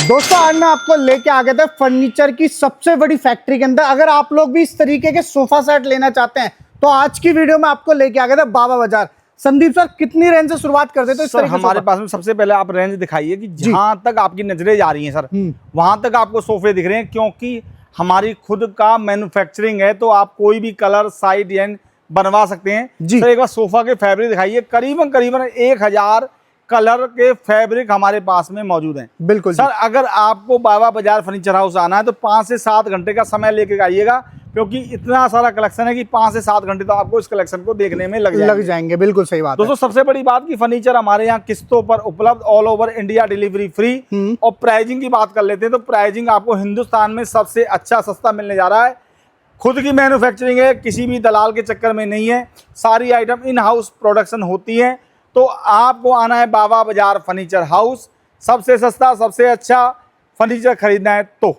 दोस्तों आज मैं आपको लेके आ गया था फर्नीचर की सबसे बड़ी फैक्ट्री के अंदर। अगर आप लोग भी इस तरीके के सोफा सेट लेना चाहते हैं तो आज की वीडियो में आपको लेके आ गया था बाबा बाजार। संदीप सर, कितनी रेंज से शुरुआत कर देते हो? सर हमारे पास में सबसे पहले आप रेंज दिखाइए कि जहां तक आपकी नजरें जा रही हैं सर वहां तक आपको सोफे दिख रहे हैं, क्योंकि हमारी खुद का मैन्युफैक्चरिंग है तो आप कोई भी कलर साइड एंड बनवा सकते हैं जी। सर एक बार सोफा के फैब्रिक दिखाइए। करीबन 1000 कलर के फैब्रिक हमारे पास में मौजूद हैं। बिल्कुल सर अगर आपको बाबा बाजार फर्नीचर हाउस आना है तो 5 से 7 घंटे का समय लेके आइएगा, क्योंकि इतना सारा कलेक्शन है कि 5 से 7 घंटे तो आपको इस कलेक्शन को देखने में लग जाएंगे। बिल्कुल सही बात दोस्तों सबसे बड़ी बात कि फर्नीचर हमारे यहाँ किस्तों पर उपलब्ध, all over India delivery free. और प्राइजिंग की बात कर लेते हैं तो प्राइजिंग आपको हिंदुस्तान में सबसे अच्छा सस्ता मिलने जा रहा है। खुद की मैन्युफैक्चरिंग है, किसी भी दलाल के चक्कर में नहीं है, सारी आइटम इन हाउस प्रोडक्शन होती है। तो आपको आना है बाबा बाजार फर्नीचर हाउस। सबसे सस्ता सबसे अच्छा फर्नीचर खरीदना है तो